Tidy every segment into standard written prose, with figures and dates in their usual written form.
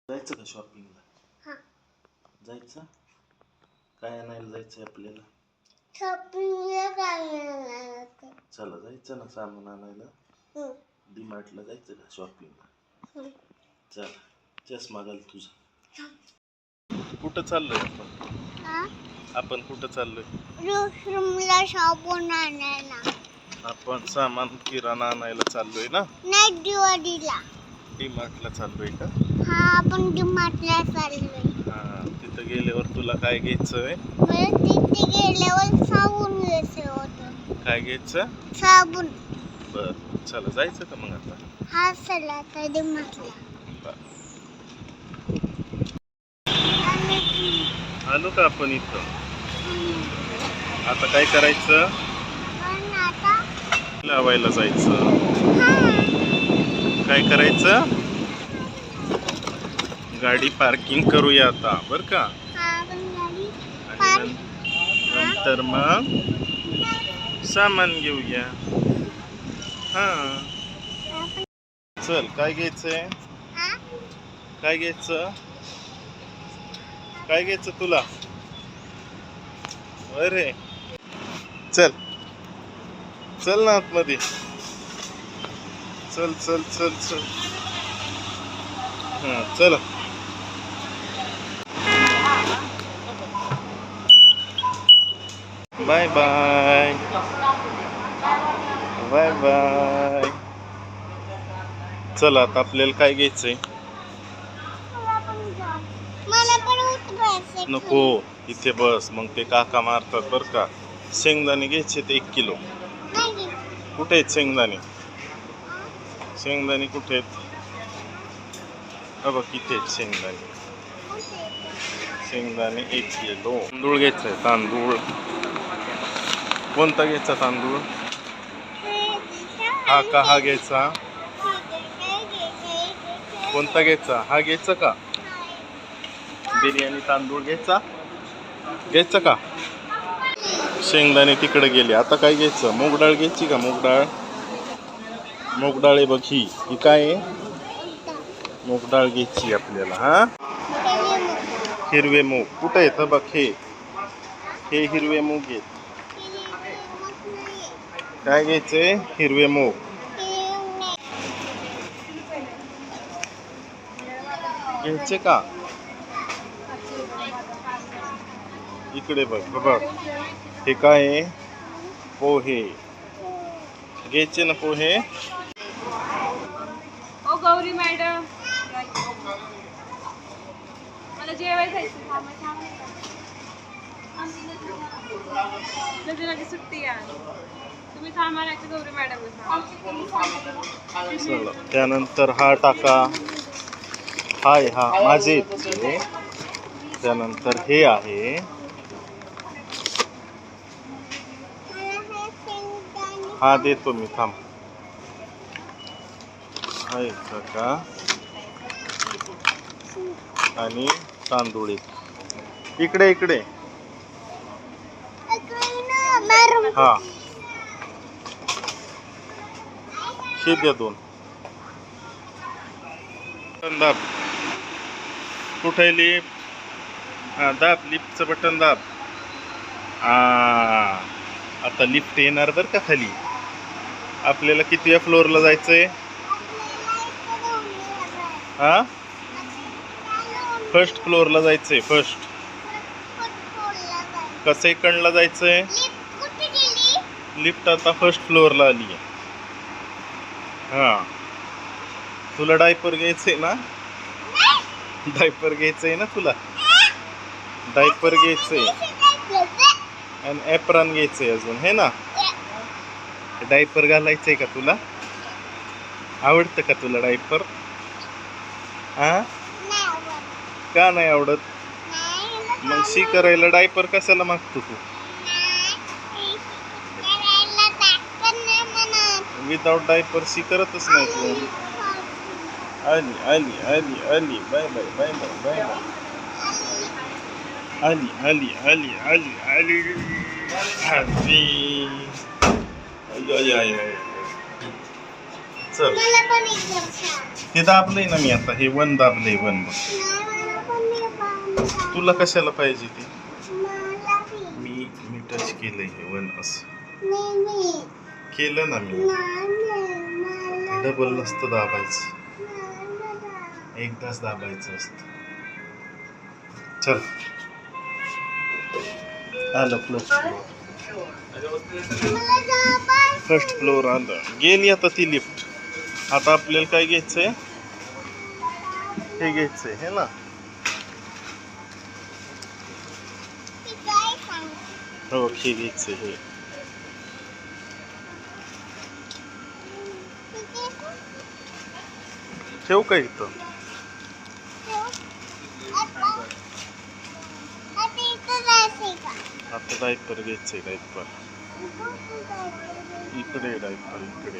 जायचं का शॉपिंगला? जायचं. काय आणायला जायचंय आपल्याला? शॉपिंगला काय आणायचं? चला जायचं ना सामान आणायला. डीमार्टला जायचं का शॉपिंगला? चला चष्मा घाल तुझा. कुठं चाललोय आपण? आपण कुठं चाललोय? रूमला साबण आणायला. आपण सामान किराणा आणायला चाललोय ना? नाही, दिवाळीला. डीमार्टला चाललोय का? हा, आपण डीमार्टला चाललोय. हा, तिथं गेल्यावर तुला काय घ्यायचंय? मला तिथे गेल्यावर साबण घ्यायचं होतं. काय घ्यायचं? साबण. बर चला जायचं का मग आता? हा, चला आता डीमार्टला. आलो का आपण इथं? आता काय करायचं? लावायला जायचं. काय करायचं? गाडी पार्किंग करूया आता, बर का? आणि नंतर मग सामान घेऊया. हा चल, काय घ्यायचंय? काय घ्यायचं? काय घ्यायचं तुला? अरे चल चल ना आतमध्ये. चल चल चल चल. हा चल. Bye bye bye bye. चला आता आपल्याला काय घ्यायचंय? नको, इथे बस. मग ते काका मारतात बर का. शेंगदाणे घ्यायचे 1 किलो. कुठे आहेत शेंगदाणे? शेंगदाणे कुठे आहेत? बघ किती आहेत शेंगदाणे. शेंगदाणे 1 किलो. तांदूळ घ्यायचा आहे. तांदूळ कोणता घ्यायचा? तांदूळ हा का? हा घ्यायचा? कोणता घ्यायचा? हा घ्यायचा का? बिर्याणी तांदूळ घ्यायचा? घ्यायचा का? शेंगदाणे तिकडे गेले. आता काय घ्यायचं? मूग डाळ घ्यायची का? मूग डाळ. मूग डाळ आहे बघ. ही काय आहे? मूग डाळ घ्यायची आपल्याला. हा, हिरवे मूग कुठे आहेत? बघ हे हिरवे मूग आहेत. काय घ्यायचंय? हिरवे मूग. घ्यायचे का? इकडे बघ. बघ हे काय आहे? पोहे घ्यायचे ना? पोहे. ओ गौरी मॅडम, मला जेवायचं. सुट्टी आहे, तुम्ही थांबा नाही तर गौरी मॅडम. चला त्यानंतर हा टाका. हाय हा माझे. त्यानंतर हे आहे. हा देतो मी, थांब. हाय काका. आणि तांदूळ इकडे इकडे. हा हे द्या 2. दाब. कुठे लिफ्ट? हा दाब. लिफ्टचं बटन दाब. आता लिफ्ट येणार बरं का खाली. आपल्याला किती फ्लोअरला जायचंय? हा, फर्स्ट फ्लोअरला जायचंय. फर्स्ट का सेकंडला जायचंय? लिफ्ट आता फर्स्ट फ्लोअरला आली आहे. हा, तुला डायपर घ्यायचंय ना? डायपर घ्यायचंय ना तुला? डायपर घ्यायचंय आणि एप्रॉन घ्यायचंय अजून, है ना? डायपर घालायचंय का तुला? आवडतं का तुला डायपर? हा, का नाही आवडत? मग शी करायला डायपर कशाला मागतो तू? विदाउट डायपर शी करतच नाही तू. आली आली आली आली. Bye bye bye bye bye bye. आली आली आली आली आली आली. चल मला पण एक वर्षा. ते दाबलंय ना मी आता हे 1 दाबलंय 1 बघ. नाही मला पण नाही बांधा. तुला कशाला पाहिजे ते मला बी. मी टच केलंय हे 1 असं नाही केलं ना मी मला डबल नसतं दाबायचं मला एकदाच दाबायचं असतं चल आलं फर्स्ट फ्लोअर आलं गेली आता ती लिफ्ट आता आपल्याला काय घ्यायचंय हे घ्यायचंय हे ना काय सांग. हो हे घ्यायचंय हे ठेव का इथं आता डायपर घ्यायचंय डायपर इकडे डायपर इकडे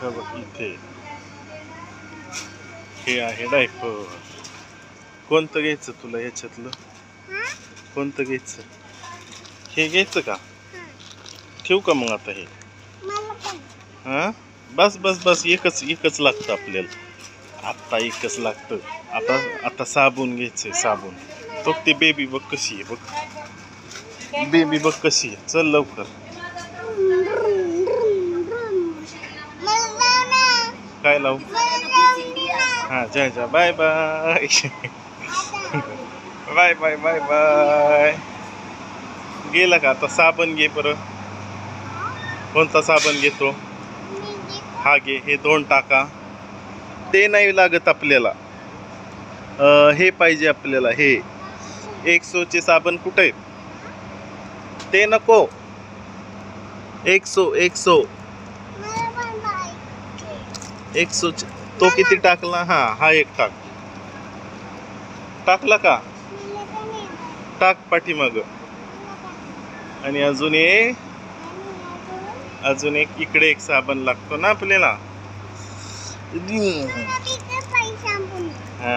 हे बघ इथे हे आहे डायपर कोणतं घ्यायचं तुला याच्यातलं कोणतं घ्यायचं हे घ्यायचं का ठेवू का मग आता हे हा बस बस बस एकच लागतं आपल्याला आता एकच लागतं आता आता साबण घ्यायचंय साबण बघ ते बेबी बघ कशी आहे बघ बेबी बघ कशी आहे चल लवकर काय लावू हा जा जा bye bye bye bye bye bye गेला का आता साबण घे बरं कोणता साबण घेतो हा घे हे 2 टाका ते नाही लागत आपल्याला हे पाहिजे आपल्याला हे 100चे साबण कुठे आहेत ते नको 100 तो किती टाकला हा एक टाकला का टाक पाठीमाग आणि अजून एक इकडे एक साबण लागतो ना आपल्याला हा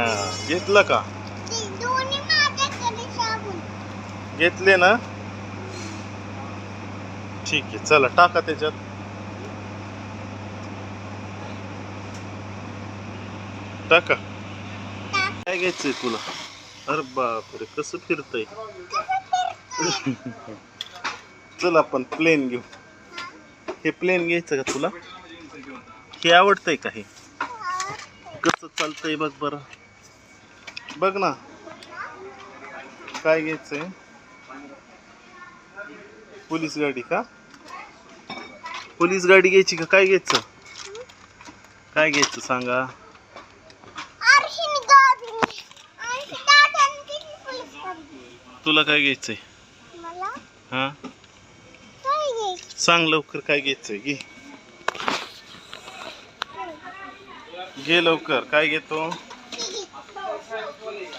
घेतलं का घेतले ना ठीक आहे चला टाका त्याच्यात टाका काय घ्यायचंय तुला अरे बापरे कसं फिरतय चल आपण प्लेन घेऊ हे प्लेन घ्यायचं का तुला हे आवडतंय का हे कसं चालतंय बघ बरं बघ ना काय घ्यायचंय पोलीस गाडी का पोलीस गाडी घ्यायची का काय घ्यायचं सांगा तुला काय घ्यायचंय हा सांग लवकर काय घ्यायचंय घे लवकर काय घेतो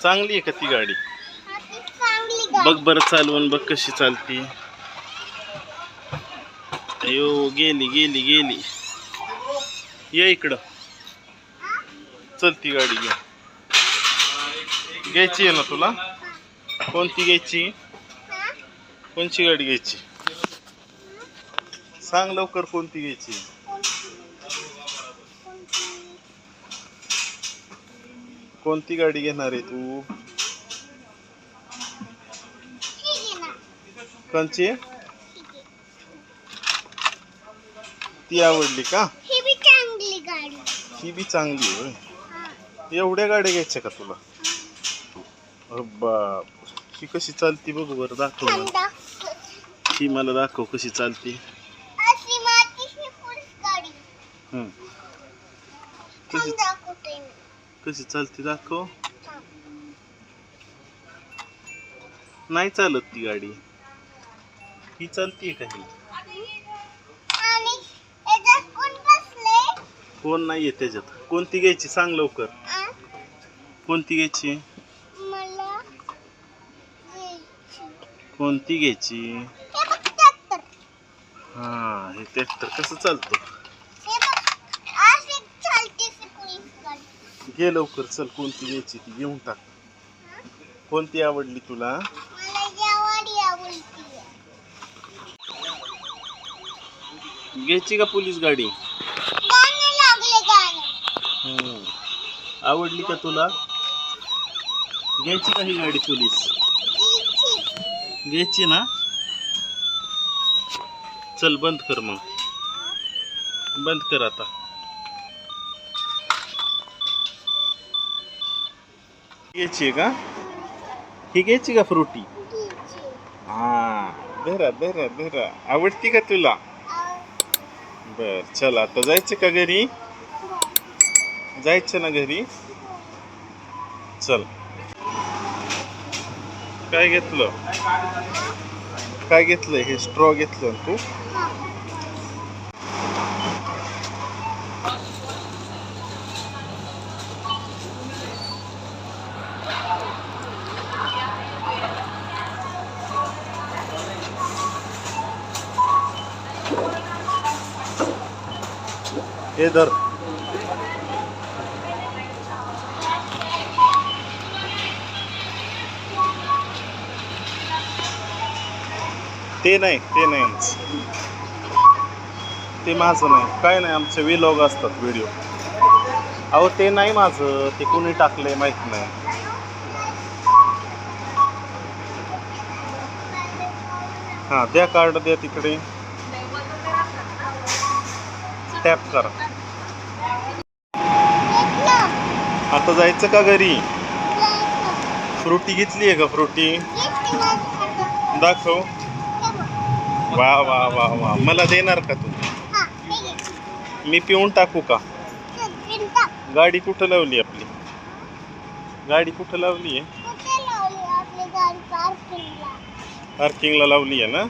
चांगली आहे का ती गाडी बघ बरं चालवून बघ कशी चालती अयो गेली ये इकडं चल ती गाडी घ्यायची आहे ना तुला कोणती घ्यायची कोणची गाडी घ्यायची सांग लवकर कोणती घ्यायची कोणती गाडी घेणार आहे तू कोणची ती आवडली का ही बी चांगली आहे एवढ्या गाड्या घ्यायच्या का तुला बाप ही कशी चालती बघ बरं दाखव मला. ही मला दाखव कशी चालती कशी चालती दाखव नाही चालत ती गाडी ही चालतीये का ही कोण नाहीये त्याच्यात कोणती घ्यायची सांग लवकर कोणती घ्यायची कोणती घ्यायची हा हे ट्रॅक्टर कसं चालतं घे लवकर चल कोणती घ्यायची ती घेऊन टाक कोणती आवडली तुला घ्यायची का पोलीस गाडी आवडली का तुला? घ्यायची का ही गाडी पोलीस? घ्यायची ना? चल बंद कर मग. बंद कर आता. घ्यायची का? ही घ्यायची का फ्रुटी? हा धरा धरा धरा. आवडती का तुला? बर चल आता जायचं का घरी? जायचं ना घरी? चल. काय घेतलं? काय घेतलं? हे स्ट्रॉ घेतलं तू? हे धर. ते नाही आमचं. ते माझं नाही. काय नाही, आमचे व्लॉग असतात, व्हिडिओ. अहो ते नाही माझं, ते कोणी टाकलंय माहित नाही. हा द्या कार्ड द्या तिकडे. टॅप करा. आता जायचं का घरी? फ्रुटी घेतली आहे का? फ्रुटी दाखव. वा वा वा वा. मला देणार का तू? मी पिऊन टाकू का? गाडी कुठं लावली आपली? गाडी कुठं लावली आहे? पार्किंगला लावली आहे ना?